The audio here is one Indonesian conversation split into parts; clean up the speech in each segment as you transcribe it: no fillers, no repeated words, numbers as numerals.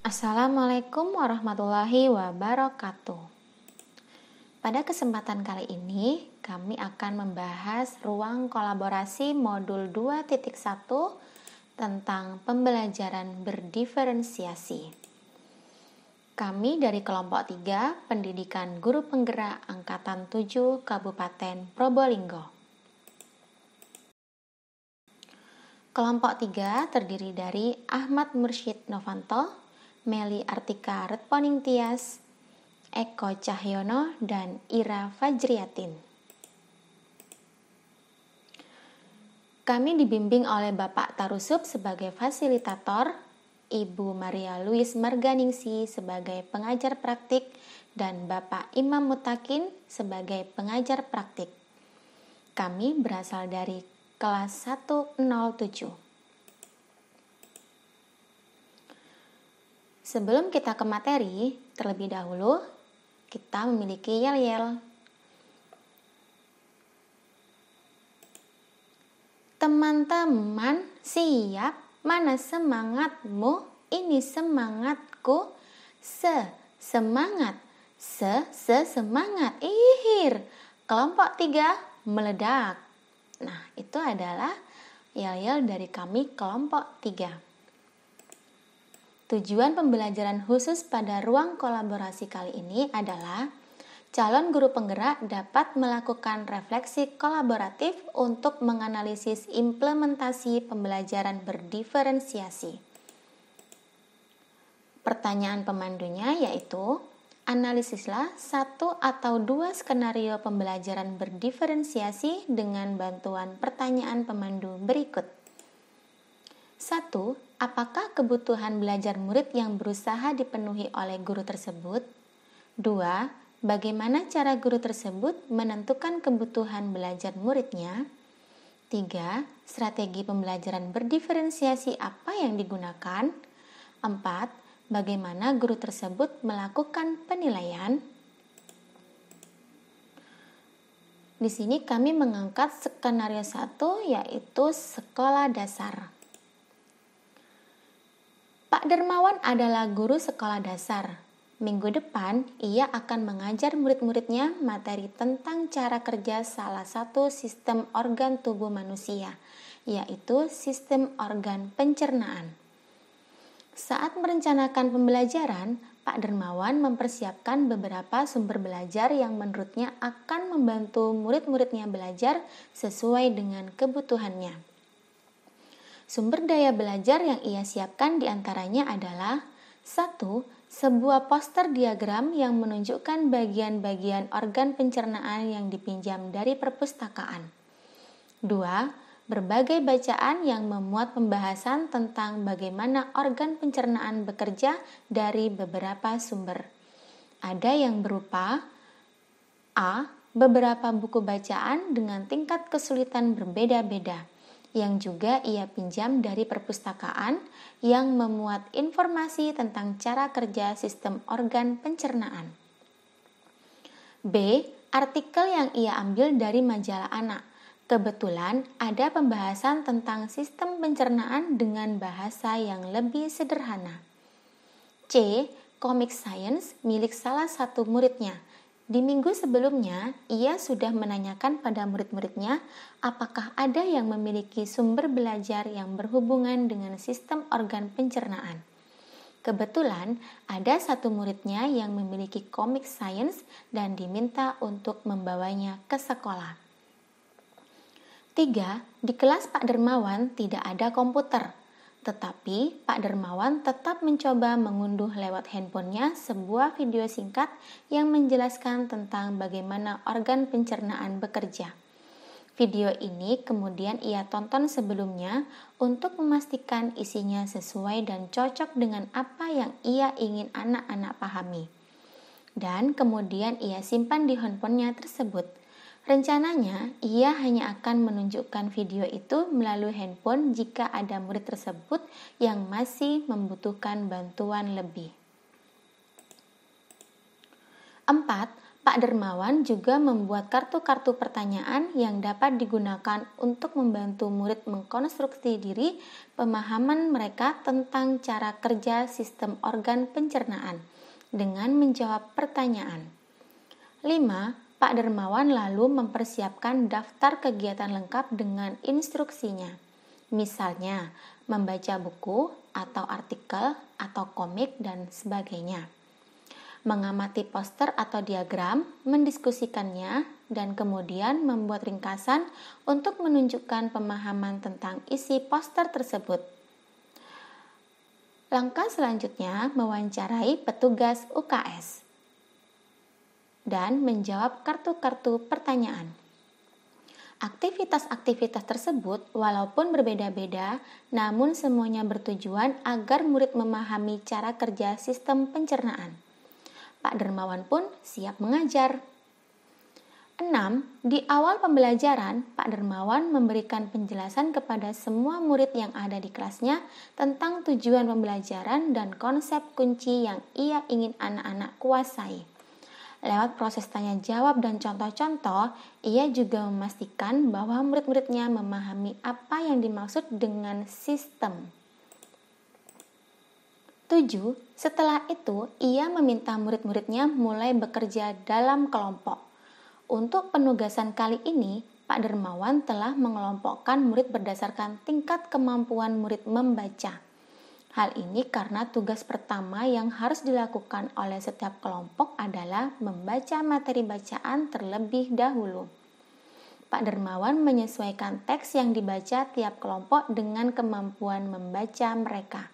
Assalamualaikum warahmatullahi wabarakatuh. Pada kesempatan kali ini, kami akan membahas ruang kolaborasi modul 2.1 tentang pembelajaran berdiferensiasi. Kami dari kelompok 3 Pendidikan Guru Penggerak Angkatan 7 Kabupaten Probolinggo. Kelompok 3 terdiri dari Ahmad Mursyid Novanto, Meli Artika Retponing Tias, Eko Cahyono, dan Ira Fajriatin. Kami dibimbing oleh Bapak Tarusub sebagai fasilitator, Ibu Maria Louis Marganingsi sebagai pengajar praktik, dan Bapak Imam Mutakin sebagai pengajar praktik. Kami berasal dari kelas 107. Sebelum kita ke materi, terlebih dahulu kita memiliki yel-yel. Teman-teman, siap? Mana semangatmu? Ini semangatku. Semangat. Semangat. Ihir. Kelompok 3 meledak. Nah, itu adalah yel-yel dari kami kelompok 3. Tujuan pembelajaran khusus pada ruang kolaborasi kali ini adalah calon guru penggerak dapat melakukan refleksi kolaboratif untuk menganalisis implementasi pembelajaran berdiferensiasi. Pertanyaan pemandunya yaitu, analisislah 1 atau 2 skenario pembelajaran berdiferensiasi dengan bantuan pertanyaan pemandu berikut. 1. Apakah kebutuhan belajar murid yang berusaha dipenuhi oleh guru tersebut? 2. Bagaimana cara guru tersebut menentukan kebutuhan belajar muridnya? 3. Strategi pembelajaran berdiferensiasi apa yang digunakan? 4. Bagaimana guru tersebut melakukan penilaian? Di sini kami mengangkat skenario 1 yaitu sekolah dasar. Pak Dermawan adalah guru sekolah dasar. Minggu depan, ia akan mengajar murid-muridnya materi tentang cara kerja salah satu sistem organ tubuh manusia, yaitu sistem organ pencernaan. Saat merencanakan pembelajaran, Pak Dermawan mempersiapkan beberapa sumber belajar yang menurutnya akan membantu murid-muridnya belajar sesuai dengan kebutuhannya. Sumber daya belajar yang ia siapkan diantaranya adalah 1. Sebuah poster diagram yang menunjukkan bagian-bagian organ pencernaan yang dipinjam dari perpustakaan. 2. Berbagai bacaan yang memuat pembahasan tentang bagaimana organ pencernaan bekerja dari beberapa sumber. Ada yang berupa A. Beberapa buku bacaan dengan tingkat kesulitan berbeda-beda, yang juga ia pinjam dari perpustakaan yang memuat informasi tentang cara kerja sistem organ pencernaan. B. Artikel yang ia ambil dari majalah anak. Kebetulan ada pembahasan tentang sistem pencernaan dengan bahasa yang lebih sederhana. C. Comic Science milik salah satu muridnya. Di minggu sebelumnya, ia sudah menanyakan pada murid-muridnya apakah ada yang memiliki sumber belajar yang berhubungan dengan sistem organ pencernaan. Kebetulan, ada satu muridnya yang memiliki Comic Science dan diminta untuk membawanya ke sekolah. 3. Di kelas Pak Dermawan tidak ada komputer. Tetapi Pak Dermawan tetap mencoba mengunduh lewat handphonenya sebuah video singkat yang menjelaskan tentang bagaimana organ pencernaan bekerja. Video ini kemudian ia tonton sebelumnya untuk memastikan isinya sesuai dan cocok dengan apa yang ia ingin anak-anak pahami. Dan kemudian ia simpan di handphonenya tersebut. Rencananya, ia hanya akan menunjukkan video itu melalui handphone jika ada murid tersebut yang masih membutuhkan bantuan lebih. 4. Pak Dermawan juga membuat kartu-kartu pertanyaan yang dapat digunakan untuk membantu murid mengkonstruksi diri pemahaman mereka tentang cara kerja sistem organ pencernaan dengan menjawab pertanyaan. 5. Pak Dermawan lalu mempersiapkan daftar kegiatan lengkap dengan instruksinya. Misalnya, membaca buku atau artikel atau komik dan sebagainya. Mengamati poster atau diagram, mendiskusikannya, dan kemudian membuat ringkasan untuk menunjukkan pemahaman tentang isi poster tersebut. Langkah selanjutnya mewawancarai petugas UKS dan menjawab kartu-kartu pertanyaan. Aktivitas-aktivitas tersebut walaupun berbeda-beda, namun semuanya bertujuan agar murid memahami cara kerja sistem pencernaan. Pak Dermawan pun siap mengajar. 6. Di awal pembelajaran, Pak Dermawan memberikan penjelasan kepada semua murid yang ada di kelasnya tentang tujuan pembelajaran dan konsep kunci yang ia ingin anak-anak kuasai. Lewat proses tanya jawab dan contoh-contoh, ia juga memastikan bahwa murid-muridnya memahami apa yang dimaksud dengan sistem. 7. Setelah itu, ia meminta murid-muridnya mulai bekerja dalam kelompok. Untuk penugasan kali ini, Pak Dermawan telah mengelompokkan murid berdasarkan tingkat kemampuan murid membaca. Hal ini karena tugas pertama yang harus dilakukan oleh setiap kelompok adalah membaca materi bacaan terlebih dahulu. Pak Dermawan menyesuaikan teks yang dibaca tiap kelompok dengan kemampuan membaca mereka.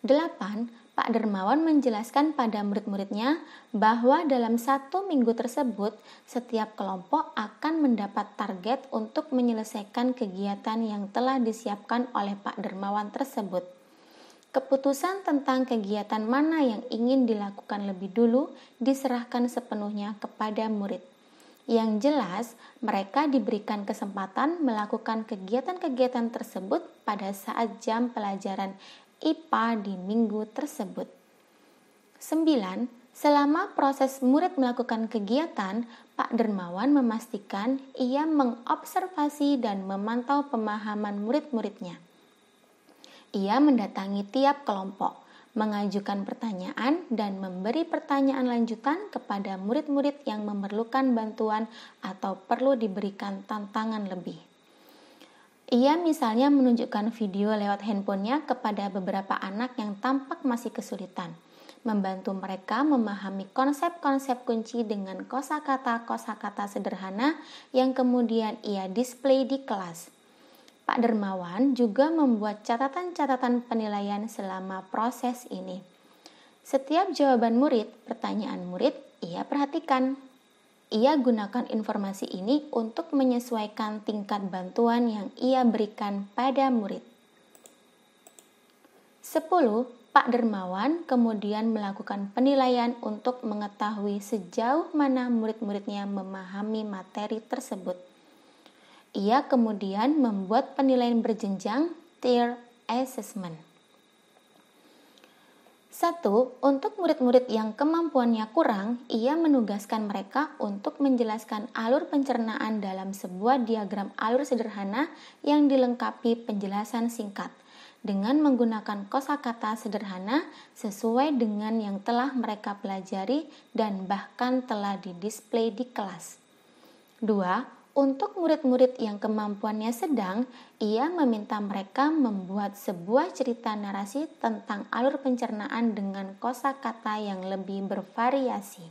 8. Pak Dermawan menjelaskan pada murid-muridnya bahwa dalam 1 minggu tersebut, setiap kelompok akan mendapat target untuk menyelesaikan kegiatan yang telah disiapkan oleh Pak Dermawan tersebut. Keputusan tentang kegiatan mana yang ingin dilakukan lebih dulu diserahkan sepenuhnya kepada murid. Yang jelas, mereka diberikan kesempatan melakukan kegiatan-kegiatan tersebut pada saat jam pelajaran IPA di minggu tersebut. 9. Selama proses murid melakukan kegiatan, Pak Dermawan memastikan ia mengobservasi dan memantau pemahaman murid-muridnya. Ia mendatangi tiap kelompok, mengajukan pertanyaan dan memberi pertanyaan lanjutan kepada murid-murid yang memerlukan bantuan atau perlu diberikan tantangan lebih. Ia misalnya menunjukkan video lewat handphonenya kepada beberapa anak yang tampak masih kesulitan, membantu mereka memahami konsep-konsep kunci dengan kosakata-kosakata sederhana yang kemudian ia display di kelas. Pak Dermawan juga membuat catatan-catatan penilaian selama proses ini. Setiap jawaban murid, pertanyaan murid, ia perhatikan. Ia gunakan informasi ini untuk menyesuaikan tingkat bantuan yang ia berikan pada murid. 10. Pak Dermawan kemudian melakukan penilaian untuk mengetahui sejauh mana murid-muridnya memahami materi tersebut. Ia kemudian membuat penilaian berjenjang tier assessment. 1. Untuk murid-murid yang kemampuannya kurang, ia menugaskan mereka untuk menjelaskan alur pencernaan dalam sebuah diagram alur sederhana yang dilengkapi penjelasan singkat dengan menggunakan kosakata sederhana sesuai dengan yang telah mereka pelajari dan bahkan telah didisplay di kelas. 2. Untuk murid-murid yang kemampuannya sedang, ia meminta mereka membuat sebuah cerita narasi tentang alur pencernaan dengan kosakata yang lebih bervariasi.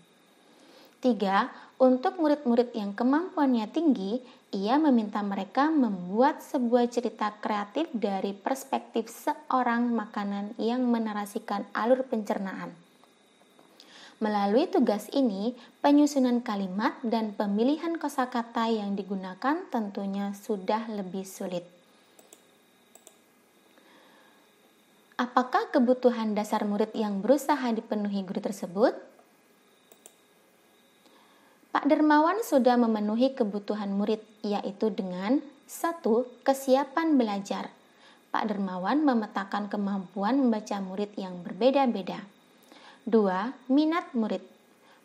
3. Untuk murid-murid yang kemampuannya tinggi, ia meminta mereka membuat sebuah cerita kreatif dari perspektif seorang makanan yang menarasikan alur pencernaan. Melalui tugas ini, penyusunan kalimat dan pemilihan kosakata yang digunakan tentunya sudah lebih sulit. Apakah kebutuhan dasar murid yang berusaha dipenuhi guru tersebut? Pak Dermawan sudah memenuhi kebutuhan murid, yaitu dengan 1. Kesiapan belajar. Pak Dermawan memetakan kemampuan membaca murid yang berbeda-beda. 2. Minat murid.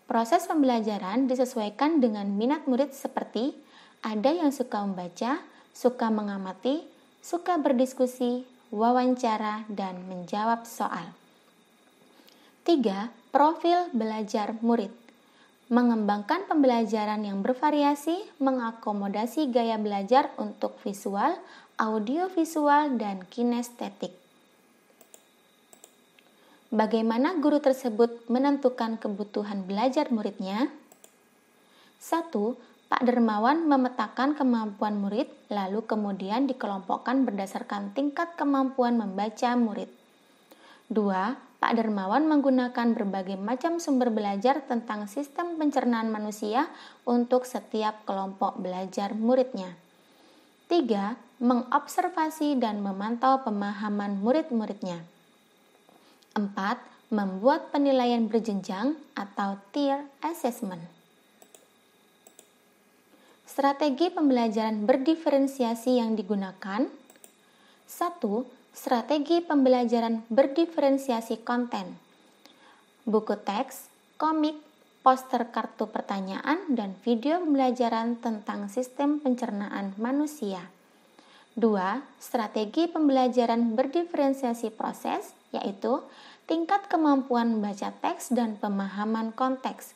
Proses pembelajaran disesuaikan dengan minat murid seperti ada yang suka membaca, suka mengamati, suka berdiskusi, wawancara, dan menjawab soal. 3. Profil belajar murid. Mengembangkan pembelajaran yang bervariasi, mengakomodasi gaya belajar untuk visual, audiovisual, dan kinestetik. Bagaimana guru tersebut menentukan kebutuhan belajar muridnya? 1. Pak Dermawan memetakan kemampuan murid, lalu kemudian dikelompokkan berdasarkan tingkat kemampuan membaca murid. 2. Pak Dermawan menggunakan berbagai macam sumber belajar tentang sistem pencernaan manusia untuk setiap kelompok belajar muridnya. 3. Mengobservasi dan memantau pemahaman murid-muridnya. 4. Membuat penilaian berjenjang atau tier assessment. Strategi pembelajaran berdiferensiasi yang digunakan. 1. Strategi pembelajaran berdiferensiasi konten. Buku teks, komik, poster kartu pertanyaan, dan video pembelajaran tentang sistem pencernaan manusia. 2. Strategi pembelajaran berdiferensiasi proses, yaitu tingkat kemampuan membaca teks dan pemahaman konteks,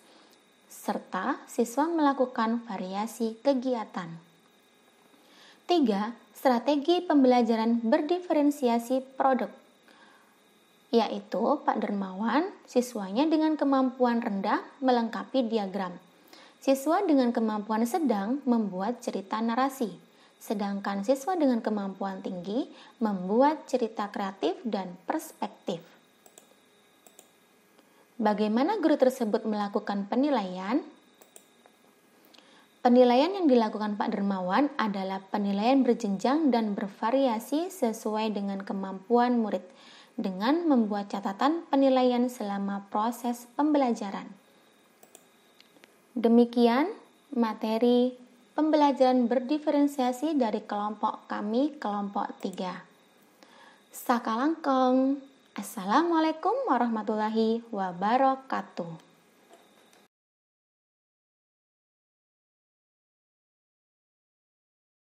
serta siswa melakukan variasi kegiatan. 3. Strategi pembelajaran berdiferensiasi produk, yaitu Pak Dermawan, siswanya dengan kemampuan rendah melengkapi diagram. Siswa dengan kemampuan sedang membuat cerita narasi, sedangkan siswa dengan kemampuan tinggi membuat cerita kreatif dan perspektif. Bagaimana guru tersebut melakukan penilaian? Penilaian yang dilakukan Pak Dermawan adalah penilaian berjenjang dan bervariasi sesuai dengan kemampuan murid, dengan membuat catatan penilaian selama proses pembelajaran. Demikian materi pembelajaran berdiferensiasi dari kelompok kami, kelompok 3. Sakalangkong. Assalamualaikum warahmatullahi wabarakatuh.